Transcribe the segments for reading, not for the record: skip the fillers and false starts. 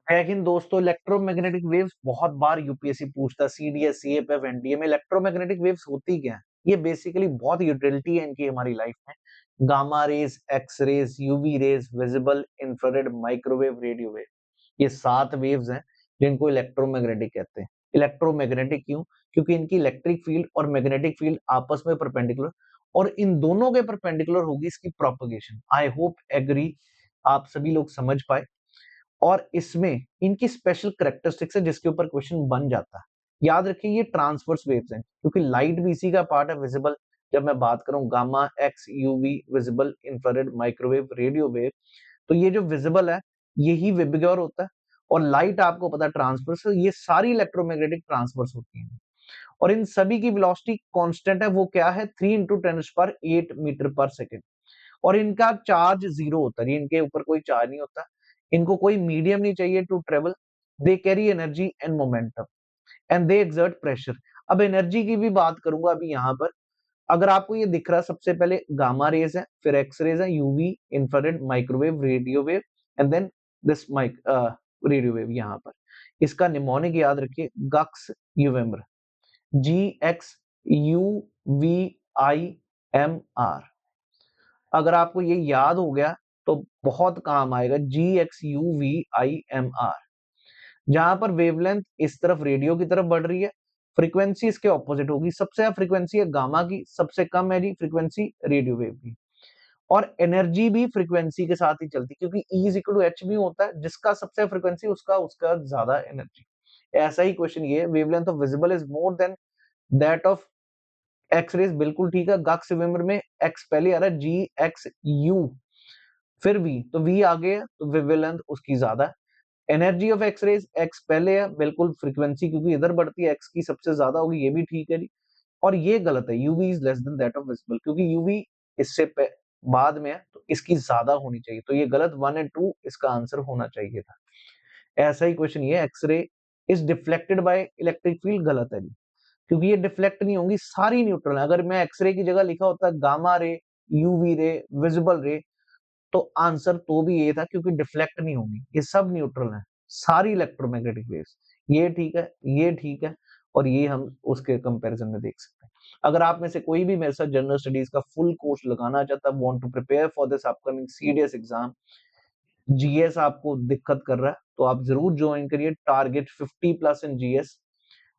है हिंद दोस्तों। Electromagnetic waves बहुत बार यूपीएससी पूछता है, सीडीएस, सीएपीएफ, एनडीए में इलेक्ट्रोमैग्नेटिक वेव्स होती क्या है? ये बेसिकली बहुत यूटिलिटी है इनकी हमारी लाइफ में। Gamma rays, X rays, UV rays, visible, infrared, microwave, radio wave, ये 7 वेव्स हैं जिनको इलेक्ट्रोमैग्नेटिक कहते हैं। इलेक्ट्रोमैग्नेटिक क्यों? क्योंकि इनकी इलेक्ट्रिक फील्ड और मैग्नेटिक फील्ड आपस में परपेंडिकुलर, और इन दोनों के परपेंडिकुलर होगी इसकी प्रोपगेशन। आई होप एग्री, आप सभी लोग समझ पाए। और इसमें इनकी स्पेशल कैरेक्टरिस्टिक्स है जिसके ऊपर क्वेश्चन बन जाता है। याद रखिए ये ट्रांसवर्स वेव्स हैं क्योंकि लाइट भी इसी का पार्ट है। विजिबल, जब मैं बात करूं gamma, x, UV, visible, infrared, microwave, radio wave, तो ये जो विजिबल है यही विबग्योर होता है, और लाइट आपको पता है ट्रांसवर्स, ये सारी इलेक्ट्रोमैग्नेटिक ट्रांसवर्स होती हैं। और इन सभी की वेलोसिटी कांस्टेंट है, वो क्या है? 3 इंटू 10⁸ मीटर पर सेकेंड। और इनका चार्ज जीरो होता है, इनके ऊपर कोई चार्ज नहीं होता, इनको कोई मीडियम नहीं चाहिए to travel. They carry energy and momentum and they exert pressure. अब एनर्जी की भी बात करूंगा अभी यहाँ पर। अगर आपको ये दिख रहा है, सबसे पहले गामा रेज है, फिर एक्स रेज है, UV, infrared, microwave, radio wave, and then this radio wave यहाँ पर। इसका निमोनिक याद रखिए, गक्स यूवेम्बर, GXUVIMR। अगर आपको ये याद हो गया तो बहुत काम आएगा, GXUVIMR। जहां पर वेवलेंथ इस तरफ रेडियो की तरफ बढ़ रही है, फ्रीक्वेंसी इसके ऑपोजिट होगी। सबसे ज्यादा फ्रीक्वेंसी है गामा की, सबसे कम है जी फ्रीक्वेंसी रेडियो वेव की। और एनर्जी भी फ्रीक्वेंसी के साथ ही चलती, क्योंकि E is equal to H V होता है, जिसका सबसे फ्रीक्वेंसी उसका उसका ज्यादा एनर्जी। ऐसा ही क्वेश्चन ये, wavelength of visible is more than that of X rays, बिल्कुल ठीक है। गक्स वेमर में एक्स पहले आ रहा है, GXU, फिर V, तो V आगे है तो वेवलेंथ उसकी ज्यादा है। Energy of X rays, X पहले है, बिल्कुल फ्रीक्वेंसी क्योंकि इधर बढ़ती है, एक्स की सबसे ज्यादा होगी, ये भी ठीक है जी। और ये गलत है, UV is less than that of visible, क्योंकि यूवी इससे बाद में है तो इसकी ज्यादा होनी चाहिए, तो ये गलत, 1 एंड 2 इसका आंसर होना चाहिए था। ऐसा ही क्वेश्चन ये, X ray is deflected by electric field, गलत है जी, क्योंकि ये डिफ्लेक्ट नहीं होंगी, सारी न्यूट्रल है। अगर मैं एक्सरे की जगह लिखा होता gamma ray, UV ray, visible रे, तो आंसर तो भी ये था, क्योंकि डिफ्लेक्ट नहीं होंगी, ये सब न्यूट्रल है, सारी इलेक्ट्रोमैग्नेटिक वेव्स। ये ठीक है, ये ठीक है, और ये हम उसके कंपैरिजन में देख सकते हैं। अगर आप में से कोई भी मेरे साथ जनरल स्टडीज का फुल कोर्स लगाना चाहता है, want to prepare for this upcoming CDS exam, GS आपको दिक्कत कर रहा है, तो आप जरूर ज्वाइन करिए। Target 50 plus in GS.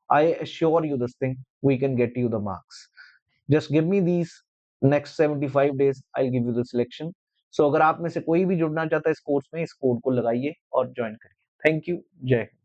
I assure you this thing, we can get you the marks. Just give me these next 75 days, I'll give you the selection. So अगर आप में से कोई भी जुड़ना चाहता है इस कोर्स में, इस कोड को लगाइए और ज्वाइन करिए। थैंक यू, जय हिंद।